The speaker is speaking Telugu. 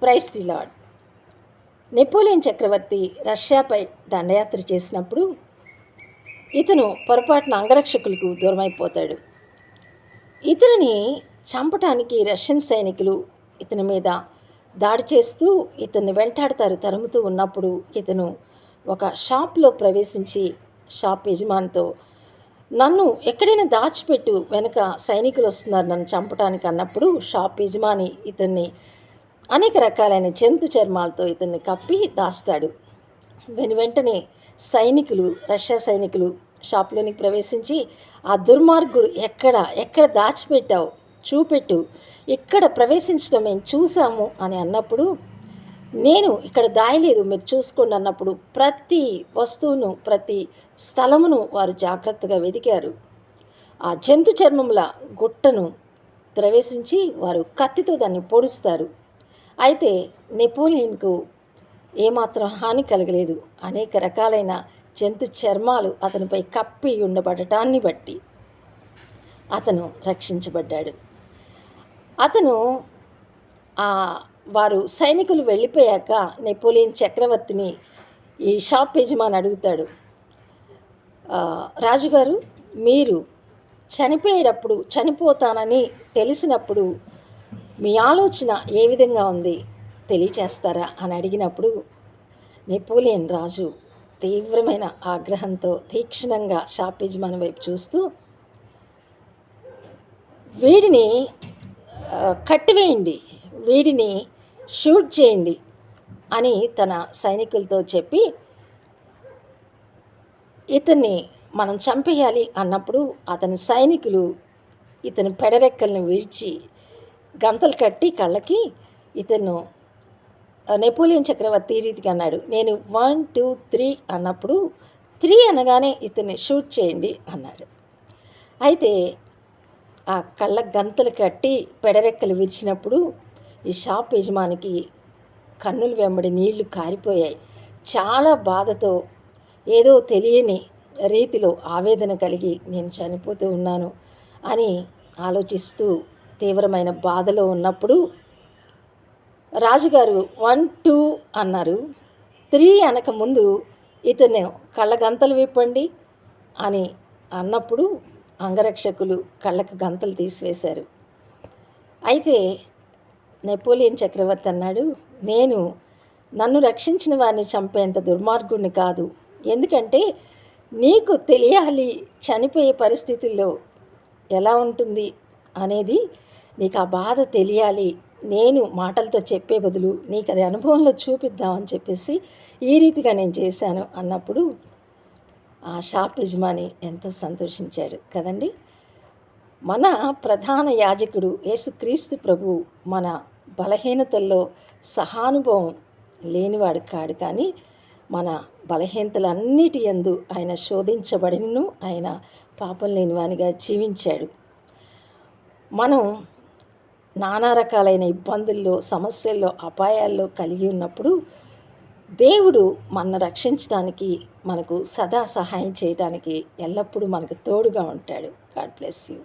Praise the lord. నెపోలియన్ చక్రవర్తి రష్యాపై దండయాత్ర చేసినప్పుడు ఇతను పొరపాటున అంగరక్షకులకు దూరమైపోతాడు. ఇతనిని చంపటానికి రష్యన్ సైనికులు ఇతని మీద దాడి చేస్తూ ఇతన్ని వెంటాడతారు. తరుముతూ ఉన్నప్పుడు ఇతను ఒక షాప్లో ప్రవేశించి షాప్ యజమానితో, నన్ను ఎక్కడైనా దాచిపెట్టు, వెనక సైనికులు వస్తున్నారు నన్ను చంపటానికి అన్నప్పుడు షాప్ యజమాని ఇతన్ని అనేక రకాలైన జంతు చర్మాలతో ఇతన్ని కప్పి దాస్తాడు. వెంటనే రష్యా సైనికులు షాప్లోనికి ప్రవేశించి, ఆ దుర్మార్గుడు ఎక్కడ దాచిపెట్టావు చూపెట్టు, ఇక్కడ ప్రవేశించడం మేము చూసాము అని అన్నప్పుడు, నేను ఇక్కడ దాయలేదు మీరు చూసుకోండి అన్నప్పుడు ప్రతి వస్తువును ప్రతి స్థలమును వారు జాగ్రత్తగా వెతికారు. ఆ జంతు చర్మముల గుట్టను ప్రవేశించి వారు కత్తితో దాన్ని పొడుస్తారు. అయితే నెపోలియన్కు ఏమాత్రం హాని కలగలేదు. అనేక రకాలైన జంతు చర్మాలు అతనిపై కప్పి ఉండబడటాన్ని బట్టి అతను రక్షించబడ్డాడు. వారు సైనికులు వెళ్ళిపోయాక నెపోలియన్ చక్రవర్తిని ఈ షాప్ యజమాని అడుగుతాడు, రాజుగారు, మీరు చనిపోతానని తెలిసినప్పుడు మీ ఆలోచన ఏ విధంగా ఉంది తెలియచేస్తారా అని అడిగినప్పుడు నెపోలియన్ రాజు తీవ్రమైన ఆగ్రహంతో తీక్షణంగా షాప్ యజమాని వైపు చూస్తూ, వీడిని కట్టివేయండి, వీడిని షూట్ చేయండి అని తన సైనికులతో చెప్పి, ఇతన్ని మనం చంపేయాలి అన్నప్పుడు అతని సైనికులు ఇతని పెడరెక్కలను విడిచి గంతలు కట్టి కళ్ళకి నెపోలియన్ చక్రవర్తి ఈ రీతిగా అన్నాడు, నేను 1 2 3 అన్నప్పుడు 3 అనగానే ఇతన్ని షూట్ చేయండి అన్నాడు. అయితే ఆ కళ్ళ గంతలు కట్టి పెడరెక్కలు విరిచినప్పుడు ఈ షాప్ యజమానికి కన్నుల వెంబడి నీళ్లు కారిపోయాయి. చాలా బాధతో, ఏదో తెలియని రీతిలో ఆవేదన కలిగి నేను చనిపోతూ ఉన్నాను అని ఆలోచిస్తూ తీవ్రమైన బాధలో ఉన్నప్పుడు రాజుగారు 1 2 అన్నారు. 3 అనకముందు ఇతను కళ్ళ గంతలు విప్పండి అని అన్నప్పుడు అంగరక్షకులు కళ్ళకు గంతలు తీసివేశారు. అయితే నెపోలియన్ చక్రవర్తి అన్నాడు, నన్ను రక్షించిన వారిని చంపేంత దుర్మార్గుడిని కాదు. ఎందుకంటే నీకు తెలియాలి చనిపోయే పరిస్థితుల్లో ఎలా ఉంటుంది అనేది, నీకు ఆ బాధ తెలియాలి. నేను మాటలతో చెప్పే బదులు నీకు అది అనుభవంలో చూపిద్దామని చెప్పేసి ఈ రీతిగా నేను చేశాను అన్నప్పుడు ఆ షాప్ యజమాని ఎంతో సంతోషించాడు కదండి. మన ప్రధాన యాజకుడు యేసుక్రీస్తు ప్రభు మన బలహీనతల్లో సహానుభవం లేనివాడు కాడు, కానీ మన బలహీనతలన్నిటి యందు ఆయన శోధించబడినను ఆయన పాపం లేనివానిగా జీవించాడు. మనం నానా రకాలైన ఇబ్బందుల్లో, సమస్యల్లో, అపాయాల్లో కలిగి ఉన్నప్పుడు దేవుడు మనల్ని రక్షించడానికి, మనకు సదా సహాయం చేయడానికి ఎల్లప్పుడూ మనకు తోడుగా ఉంటాడు. God bless you.